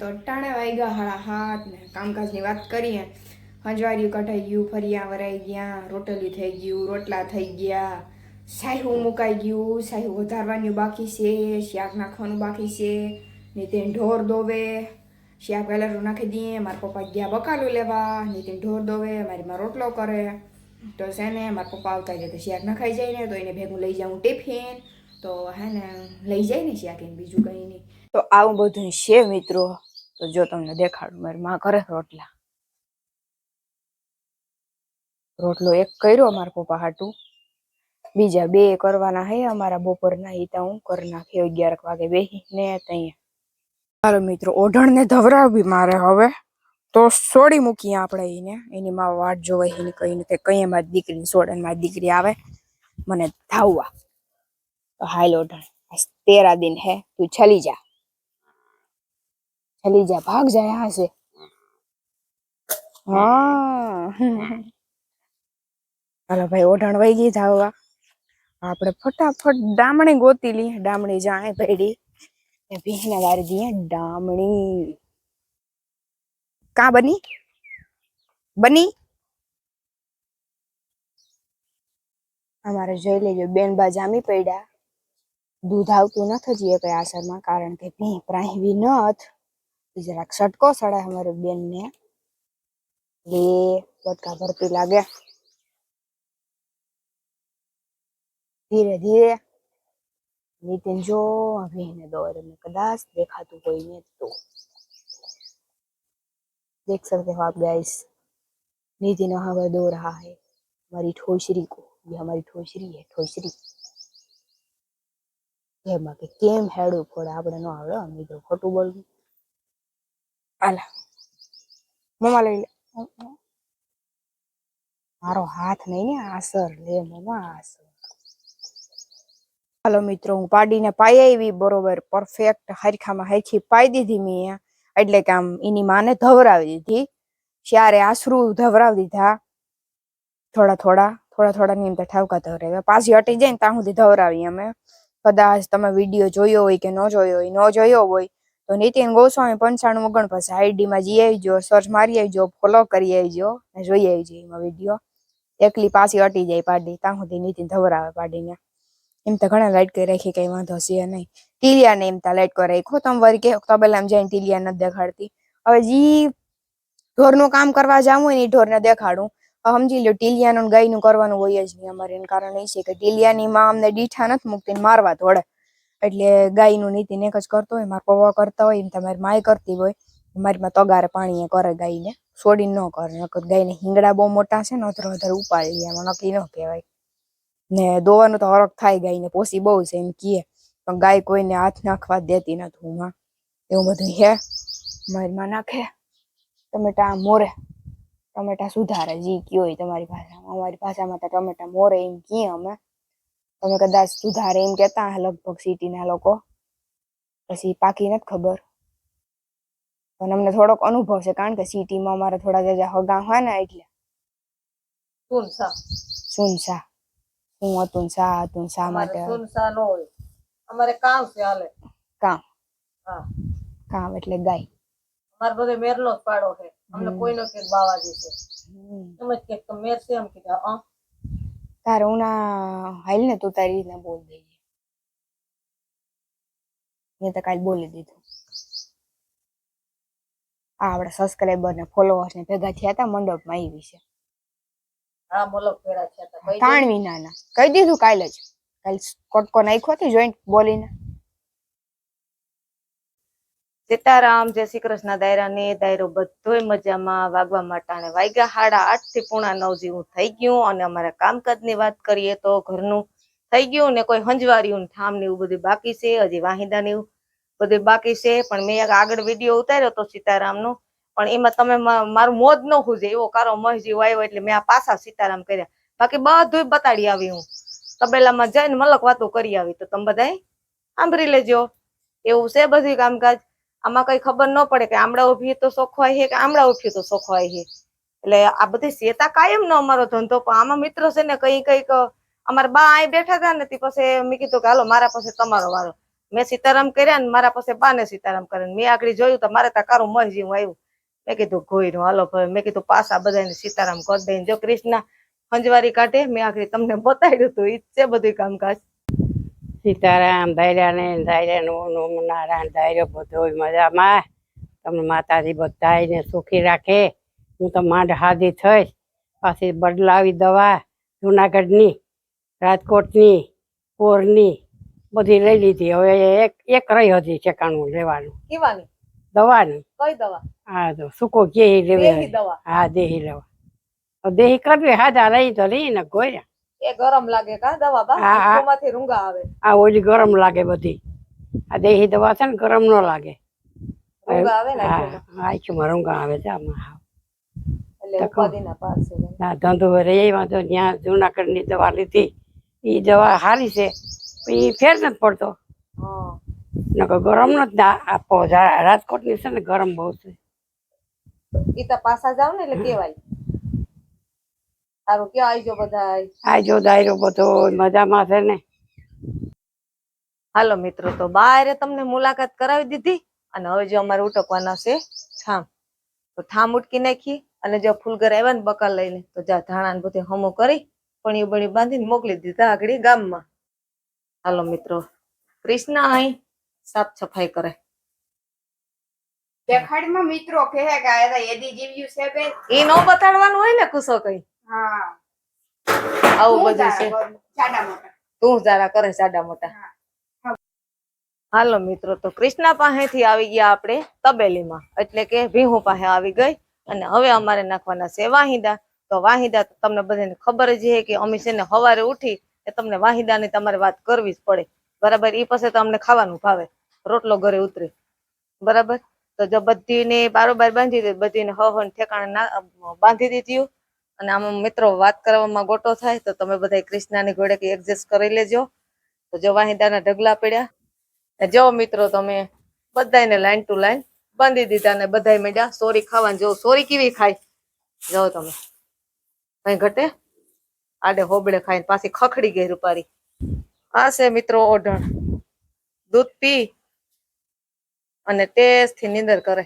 તો ટાણે વાગ્યા 7:30 ને કામકાજની વાત કરીએ. હંજવારિયું કઢાઈ ગયું, ફરિયા વરાઈ ગયા, રોટલી થઈ ગયું, રોટલા થઈ ગયા, સાહું મુકાઈ ગયું, સાહું વધારવાનું બાકી છે, શાક નાખવાનું બાકી છે, નીતિન ઢોર દોવે, શાક વેલરું નાખી દઈએ. મારા પપ્પા ગયા બકાલું લેવા, નીતિન ઢોર દોવે, મારી માં રોટલો કરે. તો છે ને મારા પપ્પા આવતા જાય તો શાક નખાઈ જાય ને તો એને ભેગું લઈ જાઉં ટિફિન. તો હે ને લઈ જાય ને શાક એને, બીજું કંઈ નહીં. તો આવું બધું છે મિત્રો. તો જો તમને દેખાડું, મારી માં કરે રોટલા. રોટલો એક કર્યો મારા પપ્પા હાટું, બીજા 2 કરવાના હે અમારા બપોરના. એ તો હું કરી નાખી 11 વાગે બેસીને ત્યાં. ચાલો મિત્રો, ઓઢણને ધવરાવી મારે હવે તો છોડી મૂકીએ આપણે એને. એની માં વાટ જોવે એને કઈ ને કઈ મારી દીકરીને છોડે, મારી દીકરી આવે મને ધાવવા. તો હાલ ઓઢણ, 13 दिन है, તું ચલી જા, चली जा, भाग जा यहाँ से. हाँ हेलो भाई, ओढ़ण वही गई धावा. આપણે ફટાફટ ડામણી ગોતી લી. ડામણી જાણે પડી ને ભીને વારી દીએ ડામણી. કા બની બની અમારે જોઈ લેજો બેનબા જામી પડ્યા. દૂધ આવતું નથી હજી કઈ આસરમાં, કારણ કે ભી પ્રાહીવી નથ. જરાક સટકો સડે અમારે બેન ને. એ બટકા ભરતી લાગે. ધીરે ધીરે નીતિન જો ભીને દોરે में कदाच देखातु कोई ने तो देख सकते हो आप गाइस. नितिन हवा दो रहा है हमारी ठोसरी को. ये हमारी ठोसरी है, ठोसरी. ये मां के केम हेडू फोड़े આપણે નો આવડે. અમે તો ખોટું બોલવું. આલા મમ્મા લઈ લે. મારો હાથ નહીં ને આસર લે મમ્મા આસર. હાલો મિત્રો, હું પાડીને પાઈ આવી બરોબર પરફેક્ટ હરખામાં હરખી પાઈ દીધી મેં. એટલે કે આમ એની માને ધવરાવી દીધી. ત્યારે આશરું ધવરાવી દીધા. થોડા ની એમ ઠાવકા ધવરાવ્યા. પાછી હટી જાય ને ત્યાં સુધી ધવરાવી અમે. કદાચ તમે વિડીયો જોયો હોય કે ન જોયો હોય તો નીતિન ગોસ્વામી 95 49 આઈડી માં જી આવજો, સર્ચ મારી આવજો, ફોલો કરી આવજો ને જોઈ આવજો એમાં વિડીયો. એકલી પાછી હટી જાય પાડી, ત્યાં સુધી નીતિન ધવરાવે પાડીને. એમ તો ઘણા લાઈટ કરી રાખી, કઈ વાંધો છે નહીં. ટીલિયા ને એમ તા લાઈટ કરી રાખ્યો. તમે વળી કે તબેલામાં જઈને ટીલિયા નથી દેખાડતી. હવે જી ઢોરનું કામ કરવા જાવું હોય ને એ ઢોરને દેખાડું. સમજી લો ટીલિયાનું ગાયનું કરવાનું હોય જ નહીં અમારે. એનું કારણ એ છે કે ટીલિયાની માં અમને દીઠા નથી મૂકતી, મારવા દોડે. એટલે ગાયનું નીતિન એક જ કરતો હોય, મારા પપ્પા કરતા હોય, એમ તમારી માય કરતી હોય. મારી માં તગારે પાણી કરે ગાયને, છોડીને ન કરે. નકર ગાયને હિંગડા બહુ મોટા છે ને, અધર ઉપાડી લે, એમાં નક્કી ન કહેવાય. ને દોવાનું તો હરખ થાય ગાયને, પોસી બહુ છે એમ કીએ, પણ ગાય કોઈને હાથ નાખવા દેતી નથી. હું એવું બધું હે. મારી માં નાખે ટમેટા મોરે, ટમેટા સુધારે, જી કયો હોય તમારી ભાષામાં. અમારી ભાષામાં તો ટમેટા મોરે એમ કીએ અમે. તમે કદાચ સુધારે એમ કેતા લગભગ સિટીના લોકો. પછી પાકી નથી ખબર, પણ અમને થોડોક અનુભવ છે, કારણ કે સિટીમાં અમારે થોડા જાજા હગા હોય ને એટલે. સુનસા હું હતું સા હતું શા માટે સુનસા નો હોય અમારે. કામ છે હાલે. કામ? હા, કામ એટલે ગાય. અમારે બધે મેરલો જ પાડો છે. અમને કોઈનો કે બાવાજી છે એમ જ કે મેર છે એમ કીધા. તારે ઉના હાલ ને તું તારી રીતના બોલ દેજે. મેં તો કાલ બોલી દીધું. આપડા સબસ્ક્રાઈબર ને ફોલોઅર્સ ને ભેગા થયા હતા મંડપમાં એ વિશે. હા મોલક ફેરા થયા હતા. તાણવી નાના કહી દીધું કાલ જ. કાલ કોટકો નાખ્યો હતી જોઈન્ટ બોલીને. સીતારામ, જય શ્રી કૃષ્ણ. દાયરા ને દાયરો બધોય મજામાં. વાગવા માટાણે વાગ્યા 8:30 થી 8:45 જેવું થઈ ગયું. અને અમારા કામકાજની વાત કરીએ તો ઘરનું થઈ ગયું ને કોઈ હંજવાર્યું ઠામ ને એવું બધું બાકી છે. હજી વાહિદા ને એવું બધું બાકી છે. પણ મેં આગળ વિડીયો ઉતાર્યો તો સીતારામનો, પણ એમાં તમે મારું મોજ ન ખૂજે એવો કારો મહજીવ આવ્યો એટલે મેં આ પાછા સીતારામ કર્યા. બાકી બધું બતાડી આવી. હું તબેલામાં જઈને મલક વાતો કરી આવી, તો તમે બધા સાંભળી લેજો. એવું છે બધું કામકાજ. આમાં કઈ ખબર ન પડે કે આમળા ઉભી તો સોખવાય છે કે આમળા ઉભી તો સોખવાય છે. એટલે આ બધી શેતા કાયમ નો અમારો ધંધો. પણ આમાં મિત્ર છે ને કઈક અમારા બા અહીં બેઠા હતા ને પછી મેં કીધું કે હાલો મારા પાસે તમારો વારો. મેં સીતારામ કર્યા ને મારા પાસે બાને સીતારામ કરે મેં આગળ જોયું તો મારે ત્યાં કારું મહ જેવું આવ્યું. મેં કીધું ઘોઈનું હાલો ભાઈ. મેં કીધું પાછા બધાને સીતારામ કરી દઈને જો કૃષ્ણ હંજવારી કાઢે મેં આગળ તમને બતાવ્યું હતું ઈ જ છે બધું કામકાજ. સીતારામ ધૈર્યાને ધૈર્યનું નારાયણ ધૈર્ય બધો મજામાં. તમને માતાજી બધાને સુખી રાખે. હું તો માંડ હાદી થઈશ. પાછી બદલાવી દવા જુનાગઢની, રાજકોટની, પોરની બધી લઈ લીધી. હવે એક રહી હતી ઠેકાણું લેવાનું કેવાની દવાની. કઈ દવા? હા તો સૂકો ઘી દેહી લેવી. દવા. હા દેહી લેવા. દેહી કરવી હાજા લઈ તો લઈ ને ગોળ્યા. એ ગરમ લાગે કા દવા બા? હા, હા. આંખોમાંથી રૂંગા આવે. આ ઓલી ગરમ લાગે બધી. આ દેહી દવા છે ને ગરમ ન લાગે. રૂંગા આવે ને હા આંખોમાં. આંખમાં રૂંગા આવે છે આમાં. એટલે ઉપાધિના પાસ છે. ના ધંધો રહી વાંધો ત્યાં જુનાગઢની દવા લીધી. એ દવા સારી છે એ ફેર નથી પડતો. હા નકર ગરમ નથી આપો. રાજકોટની છે ને ગરમ બહુ છે. ઈ તો પાછા જાવ ને એટલે કેવાય સારું ક્યાં આઈજો બધા. આ જો દાયરો બધો મજામાં છે ને. હાલો મિત્રો તો બારે તમને મુલાકાત કરાવી દીધી અને હવે જો અમારે ઉટકવાના છે ઠામ. તો ઠામ ઉટકી નાખી અને જો ફૂલગર આવ્યા ને બકાલ લઈને તો જા ધાણા ને બધે હમો કરી પણી બણી બાંધીને મોકલી દીધા આગળ ગામમાં. હાલો મિત્રો કૃષ્ણ અહીં સાફ સફાઈ કરે. દેખાડમાં મિત્રો કહે કે આ એદી જીવ્યું છે બે. એ નો બતાડવાનું હોય ને કુસો કઈ. હા આવું બધું છે. જાડા મોટા તું જરા કરે સાડા મોટા. હાલો મિત્રો તો કૃષ્ણા પાસેથી આવી ગયા આપણે તબેલીમાં એટલે કે ભીહુ પાસે આવી ગઈ અને હવે અમારે નાખવાના છે વાહિંદા. તો વાહિંદા તમને બધાને ખબર જ છે કે અમે છે ને સવારે ઉઠી એ તમને વાહિંદાની તમારે વાત કરવી જ પડે બરાબર. એ પછી તો અમને ખાવાનું ભાવે રોટલો ઘરે ઉતરે બરાબર. તો જો બધીને બારોબાર બાંધી દે બધીને હવન ઠેકાણે બાંધી દીધું. અને આમાં મિત્રો વાત કરવામાં ગોટો થાય તો તમે બધા કૃષ્ણાની ઘોડે કે એડજસ્ટ કરી લેજો. તો જો વાહિંદાના ઢગલા પડ્યા જો મિત્રો તમે બધાને લાઈન ટુ લાઈન બાંધી દીધા ને બધા મેળ્યા સોરી ખાવાનું. જો સોરી કેવી ખાય જો તમે કઈ ઘટે આડે હોબળે ખાઈને પાછી ખખડી ગઈ રૂપારી. આ છે મિત્રો ઓઢણ. દૂધ પી અને ટેસ્ટ થી નીંદર કરે.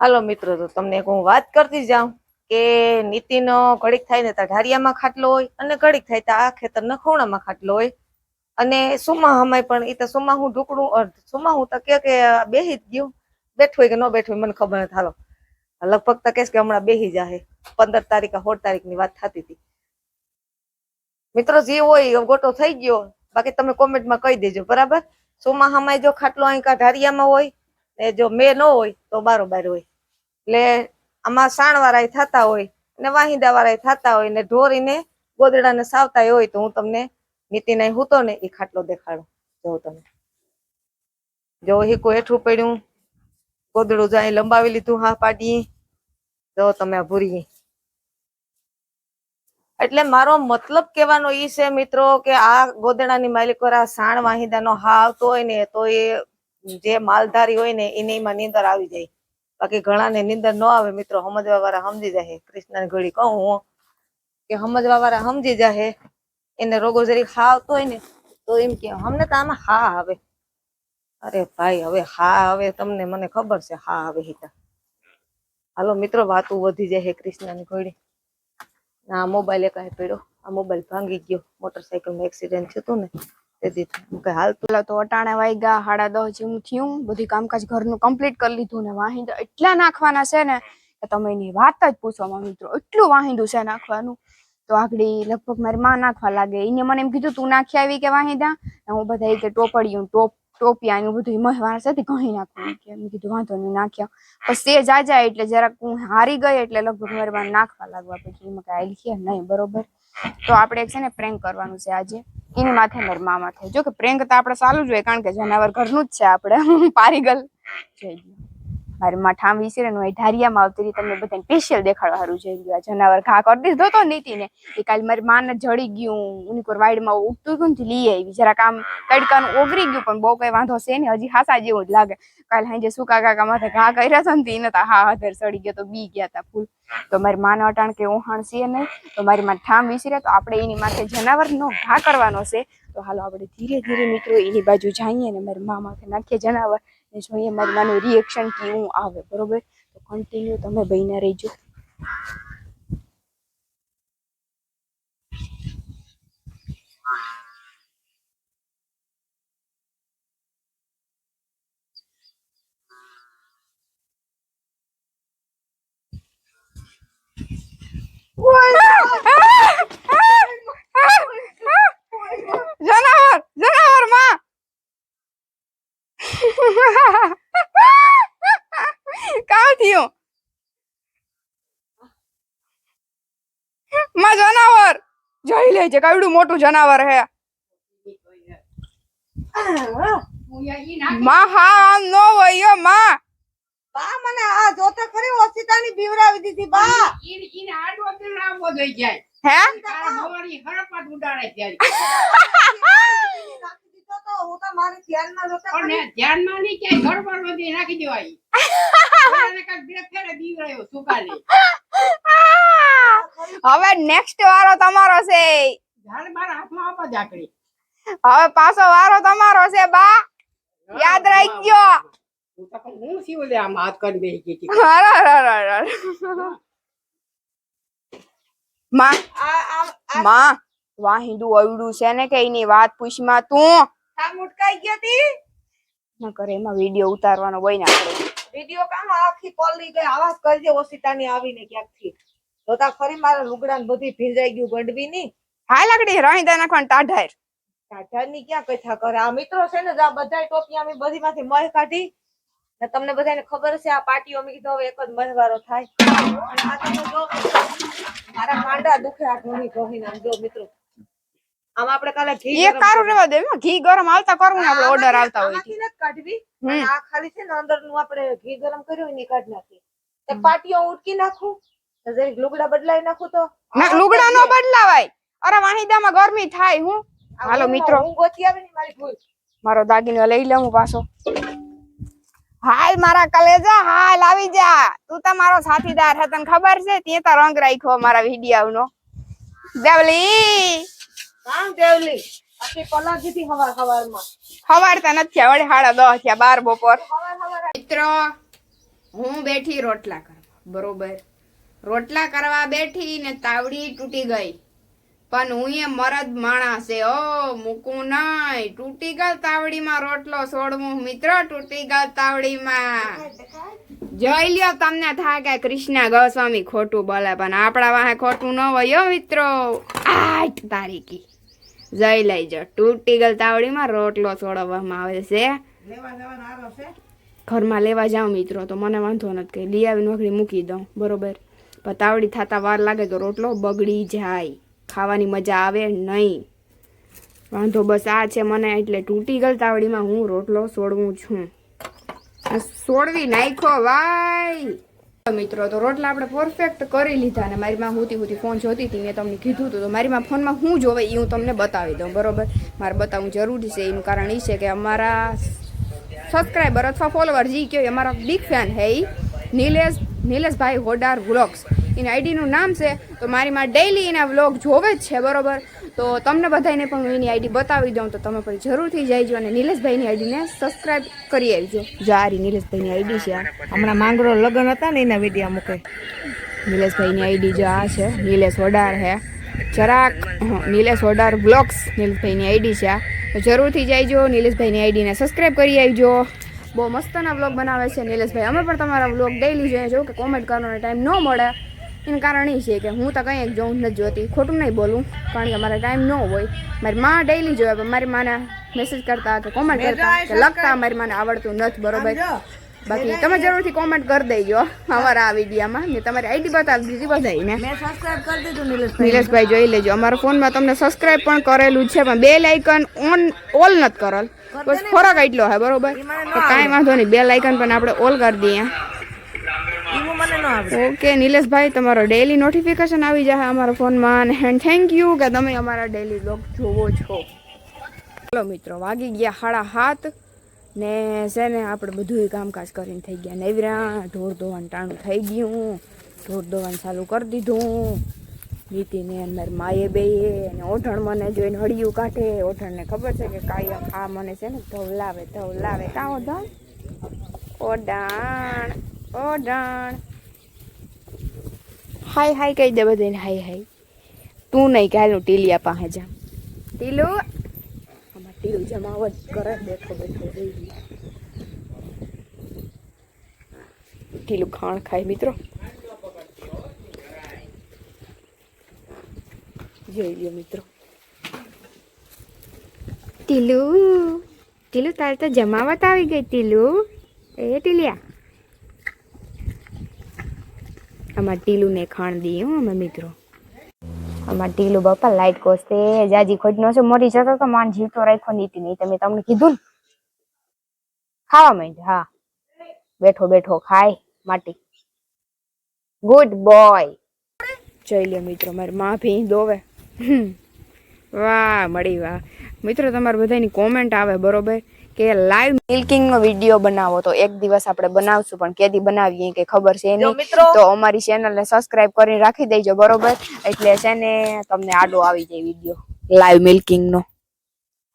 હાલો મિત્રો તો તમને હું વાત કરતી જાઉં કે નીતિનો ઘડીક થાય ને તો ઢારિયામાં ખાટલો હોય અને ઘડીક થાય તો આ ખેતરના ખૂણામાં ખાટલો હોય. અને સુમા હમાય પણ એ તો સુમા હું ઢુકડું સુમા હું તો કે બેહી જ ગયું બેઠું હોય કે ન બેઠું હોય મને ખબર નથી. હાલો લગભગ તો કહેશ કે હમણાં બેહી જાહે 15 તારીખ 16 તારીખની વાત થતી હતી. મિત્રો જે હોય ગોટો થઈ ગયો બાકી તમે કોમેન્ટમાં કહી દેજો બરાબર. સુમા હમાય જો ખાટલો અહીં કા ઢારિયામાં હોય ને જો મેં ન હોય તો બારોબાર હોય. એટલે આમાં સાણવાળા થતા હોય અને વાહિંદા વાળા થતા હોય ને ઢોરીને ગોદડાને સાવતા હોય તો હું તમને નીતિને હું તો ને એ ખાટલો દેખાડો. જો તમે જો હીકો હેઠું પડ્યું ગોદડું જાય લંબાવી લીધું હા પાડી. જો તમે આ ભૂરી. એટલે મારો મતલબ કહેવાનો ઈ છે મિત્રો કે આ ગોદડાની માલિકો આ સાણ વાહિંદાનો હા આવતો હોય ને તો એ જે માલધારી હોય ને એને એમાં નીંદર આવી જાય. બાકી ઘણાને નીંદર ન આવે મિત્રો સમજવા વાળા સમજી જાય. કૃષ્ણ ઘડી કહું હું કે સમજવા વાળા સમજી જાય એને રોગો જરી હા આવતો હોય ને તો એમ કે અમને તો આમાં હા આવે. અરે ભાઈ હવે હા હવે તમને મને ખબર છે હા આવે હિતા. હાલો મિત્રો વાતું વધી જાય કૃષ્ણની ઘોડી. આ મોબાઈલ એક પડ્યો આ મોબાઈલ ભાંગી ગયો મોટરસાયકલમાં એક્સિડન્ટ થયું ને તેથી હાલ તો અટાણે વાગ્યા 10:30 જેવું થયું. બધું કામકાજ ઘરનું કમ્પ્લીટ કરી લીધું ને વાહિંદા એટલા નાખવાના છે ને કે તમે એની વાત જ પૂછવામાં મિત્રો એટલું વાહિંદું છે નાખવાનું. તો આગળ લગભગ મારી માં નાખવા લાગે. એને મને એમ કીધું તું નાખી આવી કે વાહિંદા. હું બધા કે ટોપડિયું ટોપિયા એનું બધું મહવાના સાથે ઘણી નાખવાનું કે મેં કીધું વાંધો નહીં નાખ્યા. પછી તે જાજા એટલે જરાક હું હારી ગઈ એટલે લગભગ મારી માં નાખવા લાગવા પછી એમાં કઈ છે નહીં બરોબર. તો આપણે છે ને પ્રેન્ક કરવાનું છે આજે એની માથે મારી મા માથે. જો કે પ્રેન્ક તો આપણે ચાલુ જ હોય કારણ કે જનાવર ઘરનું જ છે આપણે પારીગલ જઈ ગયું. મારી માં ઠામ વિસરે નું ઢારિયામાં આવતી રહી તમને બધાને સ્પેશિયલ દેખાડવા સારું જઈ ગયું. જનાવર ઘા કરી દીધો તો નીતિને એ કાલે મારી માને જડી ગયું ઉનીકોર વાઈડમાં ઉગતું હતું ને લઈ આવી જરાક આમ તડકાનું ઓગરી ગયું પણ બહુ કઈ વાંધો છે ને હજી હાસા જેવું જ લાગે. કાલે સાંજે સુકા કાકા માથે ઘા કર્યા હતા ને એને હા હાથેર સડી ગયો તો બી ગયા હતા ફૂલ. તો મારી માને અટાણ કે ઓહાણ છે નહીં તો મારી માં ઠામ વિસરે તો આપણે એની માથે જનાવર નો ઘા કરવાનો છે તો હાલો આપણે ધીરે ધીરે મિત્રો એની બાજુ જઈએ ને મારી મા માથે નાખીએ જનાવર ને જોઈએ મારી માનું રિએક્શન કેવું આવે. બરોબર, તો કન્ટિન્યુ તમે બહીને રહીજો. જનાવર જનાવર માં કામ થયું માં જનાવર જોઈ લેજે કવડું મોટું જનાવર હે માં. હા આમ નો હોય માં. બા મને આ જોતા ખરી ઓસિતાની બીવરાવી દીધી બા. ઈને આડો રામો દઈ જાય હે તારા ભવાની હરપાટ ઉડાડે ત્યારે નાખી દીધો તો હું તો મારી ધ્યાનમાં જોતા પણ ખરી. ધ્યાનમાં નહીં ક્યાંય ગડબડ બધી નાખી દેવાય એને કાંઈક બે ફેરે બીવરાયો સુકાને હવે નેક્સ્ટ વારો તમારો છે. ઝાડ મારા હાથમાં આપા જાકડી હવે પાછો વારો તમારો છે બા, યાદ રાખજો. હું તો કહું, હું શિવ લે આમ હાથ કરીને બેસી ગઈ માં આ માં વાહિંદુ અવડું છે ને કે એની વાત પૂછમાં તું મુટકાઈ ગઈ હતી. ન કરે એમાં વિડિયો ઉતારવાનો હોય ને આપણે. વિડિયો કામ આખી પલળી ગઈ. આવાજ કરજે ઓસિતાની આવીને ક્યાંકથી. જોતા ખરી મારા લુગડા ને બધી ભીંજાઈ ગયું ગંડવી ની. હાય લાકડી રાહિંદા નાખવાનું ટાઢાર. ટાઢાની ક્યાં કથા કરે. આ મિત્રો છે ને આ બધાય ટોપી અમે બધીમાંથી મહ કાઢી ને તમને બધાને ખબર છે આ પાર્ટીઓ અમે કીધું હવે એક જ મહેવારો થાય. અને આ તમે જો મારા માંડા દુખે આ ઘણી ઘણી આમ જો મિત્રો. આમ આપણે કાલે ઘી એક કારું રેવા દે ઘી ગરમ આવતા કરવું ને આપણે ઓર્ડર આવતા હોય આમાંથી નથી કાઢવી. અને આ ખાલી છે ને અંદરનું આપણે ઘી ગરમ કર્યું હોય ને એ કાઢી નાખી. તે પાટીઓ ઉટકી નાખું જરીક લુગડા બદલાઈ નાખું તો ના લુગડા નો બદલાવાય. અરે વાહિદામાં ગરમી થાય. હું હાલો મિત્રો હું ગોતી આવી ને મારી ભૂલ. મારો દાગીનો લઈ લઉં પાછો. હાલ મારા કલેજા હાલ આવી જા. તું તો મારો સાથીદાર છે તને ખબર છે. તે તો રંગ રાખ્યો મારા વિડિયાનો. દેવલી કામ દેવલી આખી પલા દીધી હવારમાં. ખબર તો નથી વળી 10:30 થયા 12 બપોર. હવાર મિત્રો હું બેઠી રોટલા કરવા. બરોબર, રોટલા કરવા બેઠી ને તાવડી તૂટી ગઈ. પણ હું એ મરદ માણસ છે ઓ મૂકું નહીં. તૂટી ગઈ તાવડીમાં રોટલો છોડવું મિત્રો. તૂટી ગઈ તાવડીમાં જોઈ લ્યો તમને થાય કે કૃષ્ણ ગોસ્વામી ખોટું બોલે પણ આપણા વાહે ખોટું ન હોય મિત્રો. 8 તારીખી જઈ લેજો. તૂટી ગઈ તાવડીમાં રોટલો છોડવામાં આવે છે. ઘરમાં લેવા જાઉં મિત્રો તો મને વાંધો નથી કે લઈ આવી નોકરી મૂકી દઉં. બરોબર, પણ તાવડી થતા વાર લાગે તો રોટલો બગડી જાય, ખાવાની મજા આવે નહીં. વાંધો બસ આ છે મને. એટલે તૂટી ગઈ તાવડીમાં હું રોટલો છોડવું છું. છોડવી નાખ્યો ભાઈ. મિત્રો તો રોટલા આપણે પરફેક્ટ કરી લીધા ને મારી માં હુતી ફોન જોતી હતી. મેં તમને કીધું હતું તો મારી માં ફોનમાં હું જોવે એ હું તમને બતાવી દઉં. બરોબર, મારે બતાવવું જરૂરી છે. એનું કારણ એ છે કે અમારા સબસ્ક્રાઈબર અથવા ફોલોવર જે કહ્યું અમારા બિગ ફેન હે નિલેશભાઈ હોડાર વ્લોગ્સ એની આઈડીનું નામ છે. તો મારી માં ડેઈલી એના વ્લોગ જોવે જ છે. બરોબર, તો તમને બધાને પણ હું એની આઈડી બતાવી દઉં તો તમે પણ જરૂરથી જઈજો અને નિલેશભાઈની આઈડીને સબસ્ક્રાઈબ કરી આવજો. જો આ નિલેશભાઈની આઈડી છે. હમણાં માંગરો લગન હતા ને એના વિડીયો મૂકે. નિલેશભાઈની આઈડી જો આ છે. નિલેશ હોડાર હે જરાક નિલેશ હોડાર બ્લોગ્સ નિલેશભાઈની આઈડી છે. તો જરૂરથી જઈજો નિલેશભાઈની આઈડીને સબસ્ક્રાઈબ કરી આવજો. બહુ મસ્તના વ્લોગ બનાવે છે નિલેશભાઈ. અમે પણ તમારા વ્લોગ ડેઈલી જોઈએ જો કે કોમેન્ટ કરવાનો ટાઈમ ન મળે એનું કારણ એ છે કે હું તો કંઈ એક જોઉં નથી જોતી. ખોટું નહીં બોલું કારણ કે મારે ટાઈમ ન હોય. મારી માં ડેઈલી જોવે પણ મારી માને મેસેજ કરતા કે કોમેન્ટ કરતા કે લખતા મારી માને આવડતું નથી. બરોબર, બાકી તમે જરૂરથી કોમેન્ટ કરી દેજો અમારા આ વિડીયોમાં. મેં તમારી આઈડી બતાવી દીધી બધાને. મેં સબસ્ક્રાઇબ કરી દીધું નિલેશભાઈ જોઈ લેજો. અમારા ફોનમાં તમને સબસ્ક્રાઇબ પણ કરેલું છે પણ બેલ આઇકન ઓલ નથી કરેલ. બસ ફરક એટલો હે. બરોબર, તો કાંઈ વાંધો નહીં. બેલ આઇકન પણ આપણે ઓલ કરી દઈએ. ઓકે નિલેશભાઈ, તમારો ડેઈલી નોટિફિકેશન આવી જાય અમારા ફોનમાં. એન્ડ થેન્ક યુ કે તમે અમારા ડેઈલી બ્લોગ જોવો છો. ચલો મિત્રો, વાગી ગયા 7:30 ને છે ને આપણે બધું કામકાજ કરીને થઈ ગયા નવરા. ઢોર ધોવાનું ટાણું થઈ ગયું. ઢોર ધોવાનું ચાલુ કરી દીધું. નીતિને અને મારી માએ બે અને ઓઢણ મને જોઈને હળિયું કાઢે. ઓઢણને ખબર છે કે કાયમ આ મને છે ને ધવલાવે કાં ઓઢણ ઓઢણ હાય હાય કહી દે બધાને હાય હાય. તું નહીં કે હાલ હું ટીલિયા પાસે જા. ટીલુ આમાં ટીલુ જમાવટ કરે બેઠો રહી ગઈ. ટીલુ ખાણ ખાય મિત્રો. જોઈ લ્યો મિત્રો. ટીલુ તારે તો જમાવટ આવી ગઈ. ટીલુ એ ટીલિયા આમાં ટીલુને ખાણ દઈએ હું અમે મિત્રો. આમાં ટીલુ બાપા લાઈટ કોસતે જાજી ખોટ નો છે મરી જતો તો માન જીવતો રાખ્યો નીતિ નહીં. તમે તમને કીધું ને ખાવા માંડ. હા બેઠો ખાય માટી. Good boy. જોઈ લ્યો મિત્રો મારી માં ભી દોવે. વાહ મળી વાહ મિત્રો. તમારે બધાની કોમેન્ટ આવે બરોબર કે લાઈવ મિલ્કિંગ નો વિડીયો બનાવો. તો એક દિવસ આપણે બનાવશું પણ કેદી બનાવીએ કે ખબર છે નહીં. તો અમારી ચેનલ ને સબસ્ક્રાઇબ કરીને રાખી દેજો બરોબર. એટલે છે ને તમને આડો આવી જાય વિડીયો લાઈવ મિલ્કિંગ નો.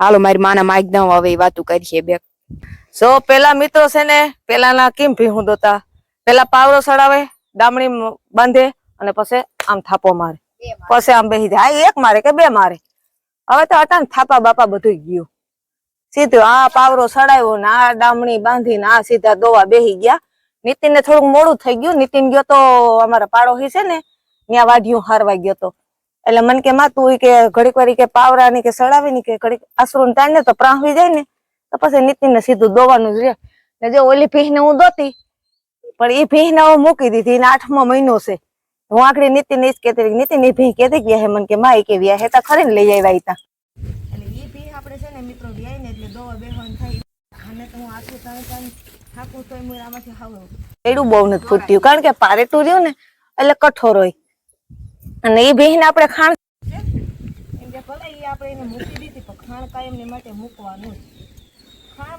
હાલો મારી માના માઇક ના હવે વાતું કરીએ બે. સો પેલા મિત્રો છે ને પેલાના કેમ ભીહું દોતા. પેલા પાવડો સડાવે, ડામણી બાંધે અને પછી આમ થાપો મારે, પછી આમ બેસી જાય. હા એક મારે કે બે મારે. હવે તો અટાણ થાપા બાપા બધું ગયું. સીધું આ પાવરો સડાવ્યો ને આ ડામણી બાંધી ને આ સીધા દોવા બેસી ગયા. નીતિન ને થોડુંક મોડું થઈ ગયું. નીતિન ગયો તો અમારા પાડોશી છે ને ત્યાં વાઢિયું હારવા ગયો તો. એટલે મને કે માં તું કે ઘડીક વાર કે પાવરા ની કે સડાવી ની કે ઘડીક આસરું તાણ ને તો પ્રાહવી જાય ને તો પછી નીતિન ને સીધું દોવાનું જ રહે. ને જે ઓલી ભીહ ને હું દોતી પણ એ ભીહ ને હું મૂકી દીધી ને 8મો મહિનો છે. હું આખરી નીતિન ને જ કેતી નીતિન એ ભીહ કેતી ગયા હે મને કે માં કે વ્યા હે તા ખરી ને લઈ આવ્યા તા. એટલે એ ભીહ આપણે છે ને મિત્રો વ્યાય ને એટલે દોવા બેહવાનું થાય. આને તો હું આખું તાણ થાકું તોય હું આમાંથી હાવ એડું બહુ નથી ફૂટ્યું કારણ કે પારેટું રહ્યું ને એટલે કઠોર હોય. અને એ ભીહ ને આપણે ખાણ એમ કે ભલે એ આપણે એને મૂકી દીધી પણ ખાણ કાયમ ને માટે મૂકવાનું. ખાણ